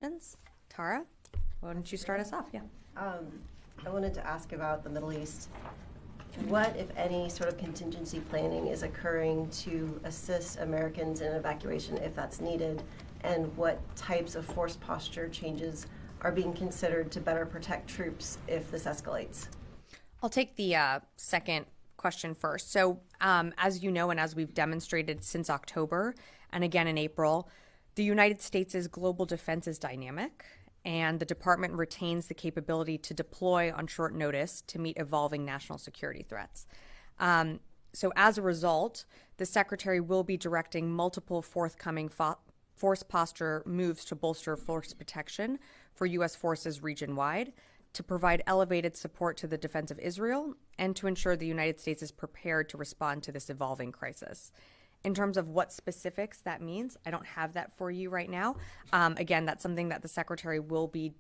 questions. Tara, why don't you start us off? Yeah. I wanted to ask about the Middle East. What, if any, sort of contingency planning is occurring to assist Americans in evacuation if that's needed? And what types of force posture changes are being considered to better protect troops if this escalates? I'll take the second question first. So, as you know, and as we've demonstrated since October and again in April, the United States' global defense is dynamic, and the department retains the capability to deploy on short notice to meet evolving national security threats. So as a result, the Secretary will be directing multiple forthcoming force posture moves to bolster force protection for U.S. forces region-wide, to provide elevated support to the defense of Israel, and to ensure the United States is prepared to respond to this evolving crisis. In terms of what specifics that means, I don't have that for you right now. Again, that's something that the Secretary will be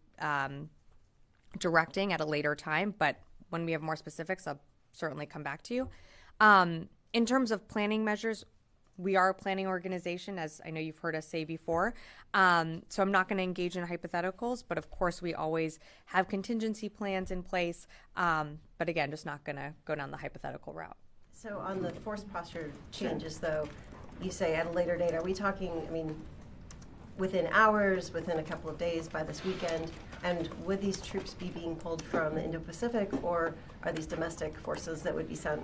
directing at a later time, but when we have more specifics, I'll certainly come back to you. In terms of planning measures, we are a planning organization, as I know you've heard us say before. So I'm not going to engage in hypotheticals, but of course we always have contingency plans in place. But again, just not going to go down the hypothetical route. So on the force posture changes, though, you say at a later date, are we talking, within hours, within a couple of days, by this weekend? And would these troops be being pulled from the Indo-Pacific, or are these domestic forces that would be sent?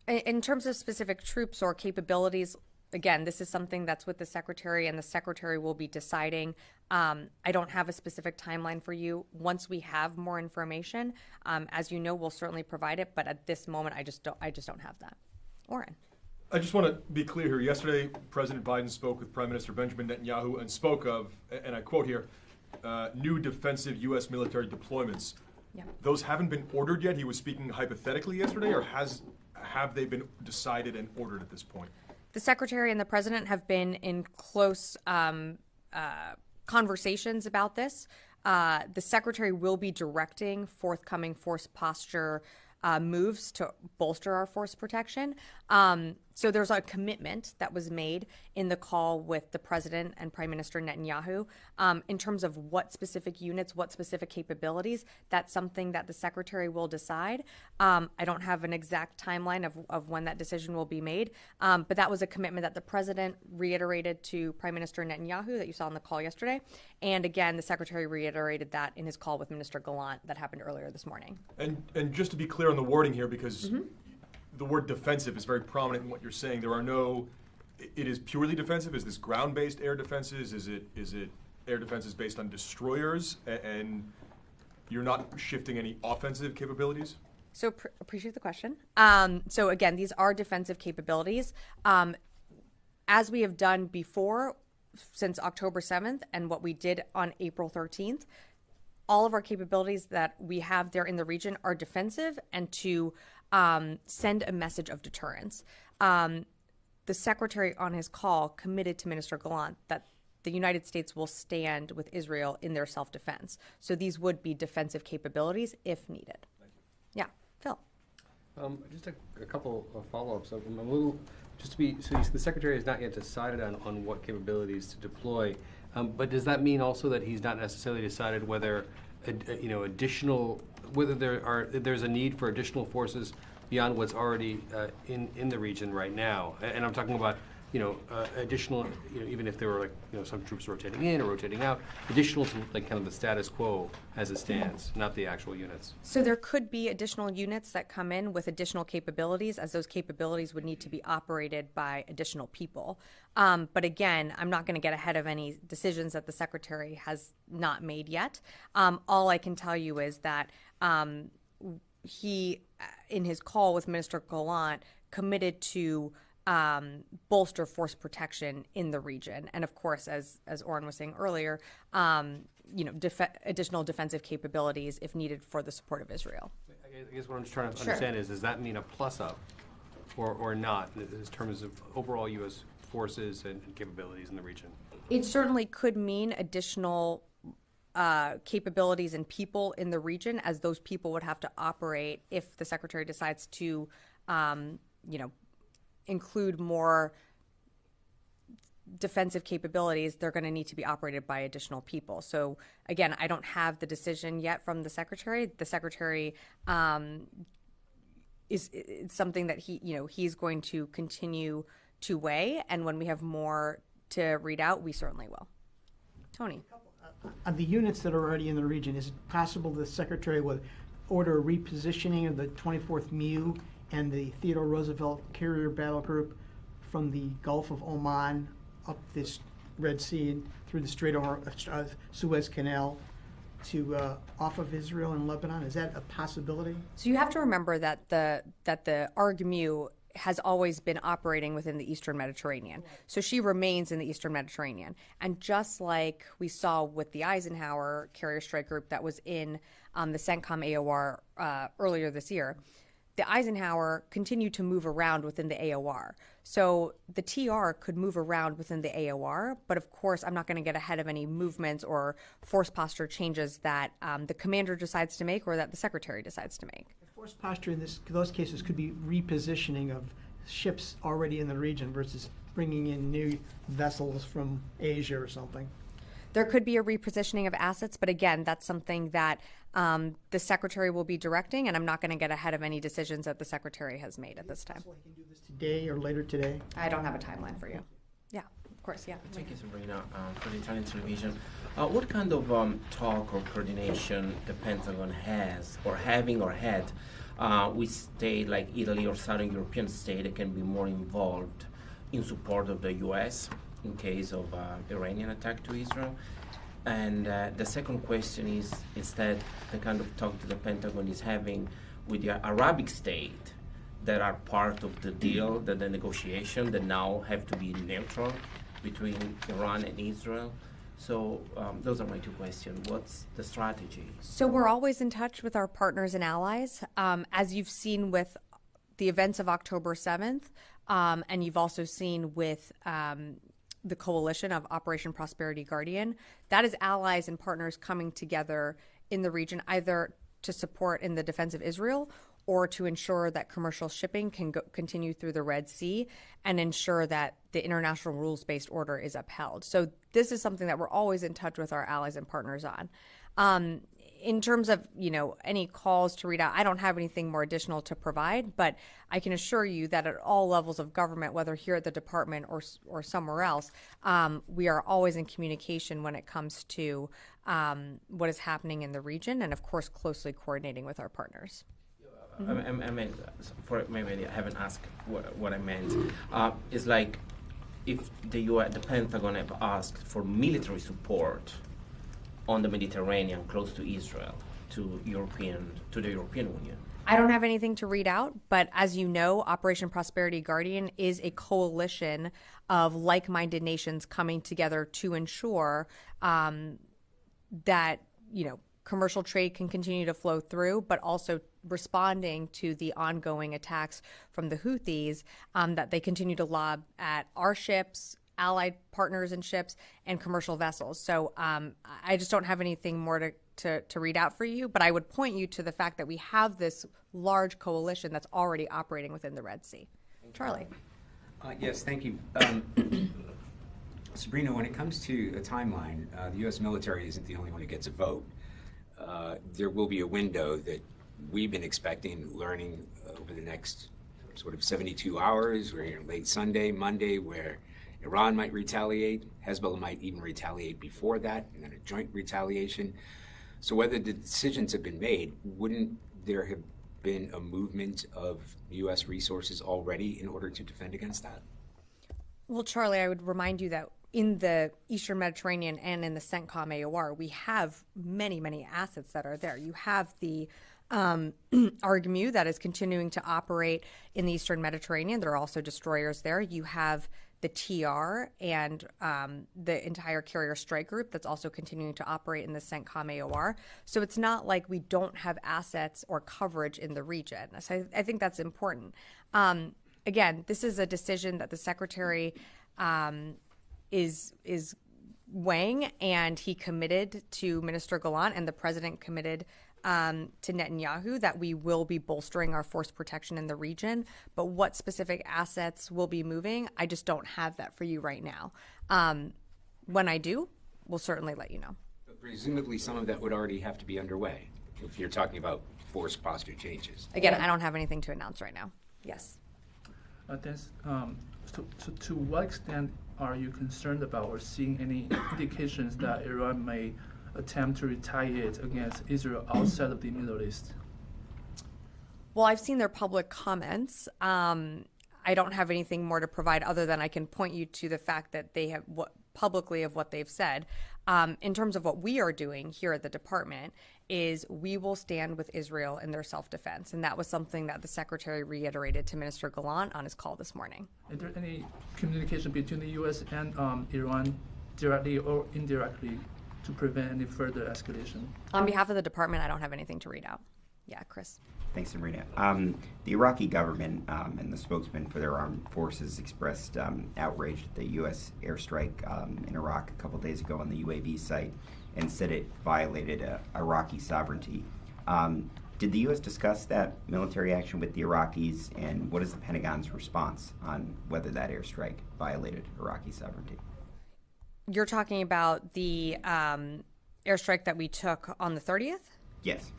In terms of specific troops or capabilities, again, this is something that's with the Secretary, and the Secretary will be deciding. I don't have a specific timeline for you. Once we have more information, as you know, we'll certainly provide it. But at this moment, I just don't have that. Oren. I just want to be clear here. Yesterday, President Biden spoke with Prime Minister Benjamin Netanyahu and spoke of, and I quote here, new defensive U.S. military deployments. Yeah. Those haven't been ordered yet. He was speaking hypothetically yesterday, or have they been decided and ordered at this point? The Secretary and the President have been in close conversations about this. The Secretary will be directing forthcoming force posture moves to bolster our force protection. So there's a commitment that was made in the call with the President and Prime Minister Netanyahu in terms of what specific units, what specific capabilities. That's something that the Secretary will decide. I don't have an exact timeline of when that decision will be made, but that was a commitment that the President reiterated to Prime Minister Netanyahu that you saw on the call yesterday. And again, the Secretary reiterated that in his call with Minister Gallant that happened earlier this morning. And just to be clear on the wording here, because the word defensive is very prominent in what you're saying. There are no, it is purely defensive. Is this ground-based air defenses? Is it air defenses based on destroyers? And you're not shifting any offensive capabilities? So appreciate the question. So again, these are defensive capabilities. As we have done before since October 7th and what we did on April 13th, all of our capabilities that we have there in the region are defensive and to send a message of deterrence. The Secretary on his call committed to Minister Gallant that the United States will stand with Israel in their self-defense. So these would be defensive capabilities if needed. Yeah, Phil. Just a couple of follow-ups. I'm a little, just to be, so the Secretary has not yet decided on what capabilities to deploy, but does that mean also that he's not necessarily decided whether, additional, whether there's a need for additional forces beyond what's already in the region right now? And I'm talking about, additional, even if there were some troops rotating in or rotating out, additional to kind of the status quo as it stands, not the actual units. So there could be additional units that come in with additional capabilities, as those capabilities would need to be operated by additional people. But again, I'm not going to get ahead of any decisions that the Secretary has not made yet. All I can tell you is that he, in his call with Minister Gallant, committed to bolster force protection in the region. And of course, as Oren was saying earlier, additional defensive capabilities if needed for the support of Israel. I guess what I'm just trying to understand is, does that mean a plus up or not in terms of overall U.S. forces and capabilities in the region? It certainly could mean additional capabilities and people in the region, as those people would have to operate if the Secretary decides to, include more defensive capabilities, they're going to need to be operated by additional people. So again, I don't have the decision yet from the secretary. The secretary is something that he's going to continue to weigh, and when we have more to read out, we certainly will. Tony. On the units that are already in the region, is it possible the secretary would order a repositioning of the 24th MEU and the Theodore Roosevelt Carrier Battle Group from the Gulf of Oman up this Red Sea and through the Strait of Suez Canal to off of Israel and Lebanon? Is that a possibility? So you have to remember that the ARG-MEU has always been operating within the Eastern Mediterranean. So she remains in the Eastern Mediterranean. And just like we saw with the Eisenhower Carrier Strike Group that was in the CENTCOM AOR earlier this year, the Eisenhower continued to move around within the AOR. So the TR could move around within the AOR, but of course I'm not going to get ahead of any movements or force posture changes that the commander decides to make or that the secretary decides to make. Force posture in those cases could be repositioning of ships already in the region versus bringing in new vessels from Asia or something. There could be a repositioning of assets, but again, that's something that the secretary will be directing, and I'm not going to get ahead of any decisions that the secretary has made at this time. So he can do this today or later today? I don't have a timeline for you. Yeah, of course, yeah. Thank you, Sabrina, for the Italian television. What kind of talk or coordination the Pentagon has, or having or had, with states like Italy or Southern European states that can be more involved in support of the U.S. in case of Iranian attack to Israel? And the second question is instead the kind of talk that the Pentagon is having with the Arabic state that are part of the deal, that the negotiation that now have to be neutral between Iran and Israel. So those are my two questions. What's the strategy? So we're always in touch with our partners and allies. As you've seen with the events of October 7th, and you've also seen with the coalition of Operation Prosperity Guardian, that is allies and partners coming together in the region, either to support in the defense of Israel or to ensure that commercial shipping can continue through the Red Sea and ensure that the international rules-based order is upheld. So this is something that we're always in touch with our allies and partners on. In terms of, any calls to read out, I don't have anything more additional to provide, but I can assure you that at all levels of government, whether here at the department or somewhere else, we are always in communication when it comes to what is happening in the region and, of course, closely coordinating with our partners. I meant, for maybe I haven't asked what I meant. It's like if the Pentagon have asked for military support on the Mediterranean, close to Israel, to the European Union. I don't have anything to read out, but as you know, Operation Prosperity Guardian is a coalition of like-minded nations coming together to ensure that, commercial trade can continue to flow through, but also responding to the ongoing attacks from the Houthis that they continue to lob at our ships, allied partners and ships, and commercial vessels. So I just don't have anything more to read out for you, but I would point you to the fact that we have this large coalition that's already operating within the Red Sea. Charlie. Yes, thank you. Sabrina, when it comes to a timeline, the U.S. military isn't the only one who gets a vote. There will be a window that we've been expecting, learning over the next sort of 72 hours. We're here late Sunday, Monday, where Iran might retaliate. Hezbollah might even retaliate before that, and then a joint retaliation. So whether the decisions have been made, wouldn't there have been a movement of U.S. resources already in order to defend against that? Well, Charlie, I would remind you that in the Eastern Mediterranean and in the CENTCOM AOR, we have many, many assets that are there. You have the ARG-MEU that is continuing to operate in the Eastern Mediterranean. There are also destroyers there. You have the TR and the entire Carrier Strike Group that's also continuing to operate in the CENTCOM AOR. So it's not like we don't have assets or coverage in the region. So I think that's important. Again, this is a decision that the Secretary is weighing, and he committed to Minister Gallant, and the President committed to Netanyahu that we will be bolstering our force protection in the region. But what specific assets will be moving, I just don't have that for you right now. When I do, we'll certainly let you know. But presumably some of that would already have to be underway if you're talking about force posture changes. Again, I don't have anything to announce right now. Yes. To what extent are you concerned about or seeing any indications that Iran may attempt to retaliate against Israel outside of the Middle East? Well, I've seen their public comments. I don't have anything more to provide other than I can point you to the fact that they have publicly of what they've said. In terms of what we are doing here at the department is we will stand with Israel in their self-defense. And that was something that the secretary reiterated to Minister Gallant on his call this morning. Is there any communication between the U.S. and Iran directly or indirectly to prevent any further escalation? On behalf of the department, I don't have anything to read out. Yeah, Chris. Thanks, Sabrina. The Iraqi government and the spokesman for their armed forces expressed outrage at the U.S. airstrike in Iraq a couple days ago on the UAV site and said it violated Iraqi sovereignty. Did the U.S. discuss that military action with the Iraqis, and what is the Pentagon's response on whether that airstrike violated Iraqi sovereignty? You're talking about the airstrike that we took on the 30th? Yes.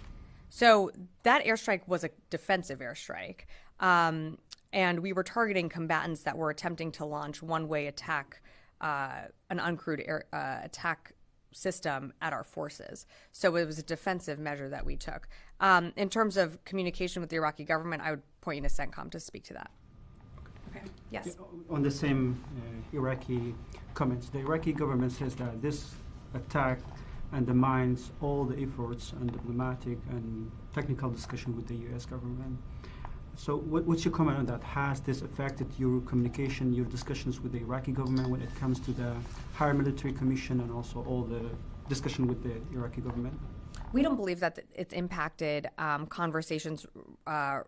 So that airstrike was a defensive airstrike, and we were targeting combatants that were attempting to launch one-way attack, an uncrewed attack system at our forces. So it was a defensive measure that we took. In terms of communication with the Iraqi government, I would point you to CENTCOM to speak to that. Okay. Yes. On the same Iraqi comments, the Iraqi government says that this attack undermines all the efforts and diplomatic and technical discussion with the U.S. government. So what's your comment on that? Has this affected your communication, your discussions with the Iraqi government when it comes to the Higher Military Commission and also all the discussion with the Iraqi government? We don't believe that it's impacted conversations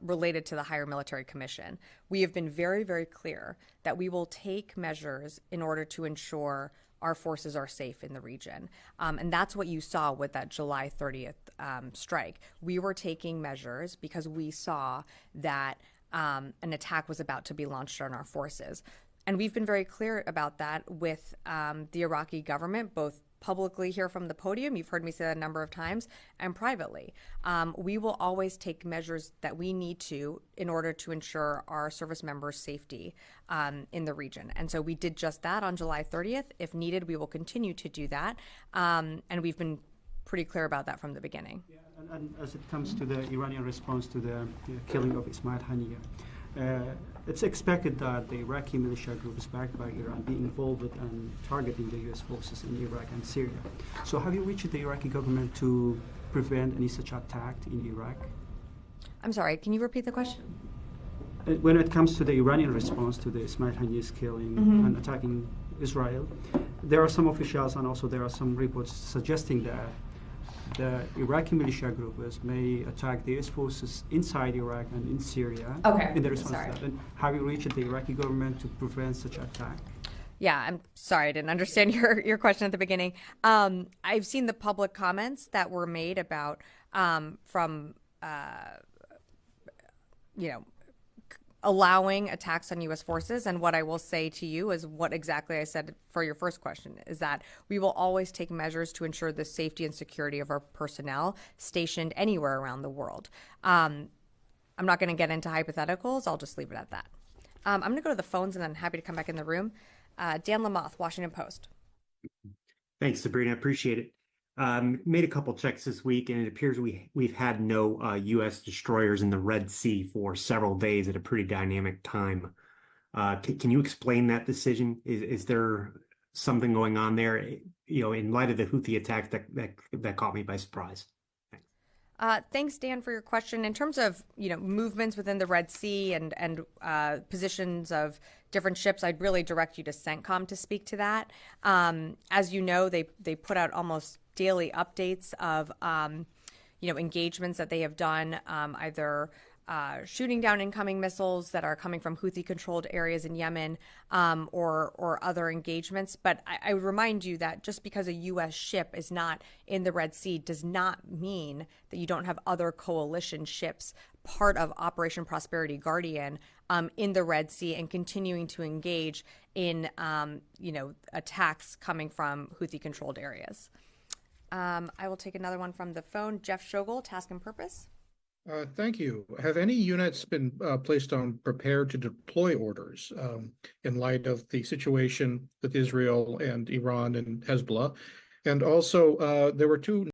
related to the Higher Military Commission. We have been very, very clear that we will take measures in order to ensure our forces are safe in the region. And that's what you saw with that July 30th strike. We were taking measures because we saw that an attack was about to be launched on our forces. And we've been very clear about that with the Iraqi government, both publicly here from the podium, you've heard me say that a number of times, and privately. We will always take measures that we need to in order to ensure our service members' safety in the region. And so we did just that on July 30th. If needed, we will continue to do that. And we've been pretty clear about that from the beginning. Yeah, and as it comes to the Iranian response to the killing of Ismail Haniyeh, it's expected that the Iraqi militia groups backed by Iran be involved in targeting the U.S. forces in Iraq and Syria. So have you reached the Iraqi government to prevent any such attack in Iraq? I'm sorry, can you repeat the question? When it comes to the Iranian response to the Ismail Haniyeh's killing and attacking Israel, there are some officials and also there are some reports suggesting that the Iraqi militia groups may attack the U.S. forces inside Iraq and in Syria in the response to that. And have you reached the Iraqi government to prevent such attack? Yeah, I'm sorry, I didn't understand your question at the beginning. I've seen the public comments that were made about from allowing attacks on U.S. forces. And what I will say to you is what exactly I said for your first question, is that we will always take measures to ensure the safety and security of our personnel stationed anywhere around the world. I'm not going to get into hypotheticals. I'll just leave it at that. I'm going to go to the phones, and then happy to come back in the room. Dan Lamoth, Washington Post. Thanks, Sabrina. Appreciate it. Made a couple checks this week, and it appears we've had no U.S. destroyers in the Red Sea for several days at a pretty dynamic time. Can you explain that decision? Is there something going on there? In light of the Houthi attacks that caught me by surprise. Thanks, Dan, for your question. In terms of movements within the Red Sea and positions of different ships, I'd really direct you to CENTCOM to speak to that. As you know, they put out almost daily updates of engagements that they have done either shooting down incoming missiles that are coming from Houthi-controlled areas in Yemen, or other engagements. But I would remind you that just because a U.S. ship is not in the Red Sea does not mean that you don't have other coalition ships part of Operation Prosperity Guardian in the Red Sea and continuing to engage in attacks coming from Houthi-controlled areas. I will take another one from the phone. Jeff Schogel, Task and Purpose. Thank you. Have any units been placed on prepared to deploy orders in light of the situation with Israel and Iran and Hezbollah? And also, there were two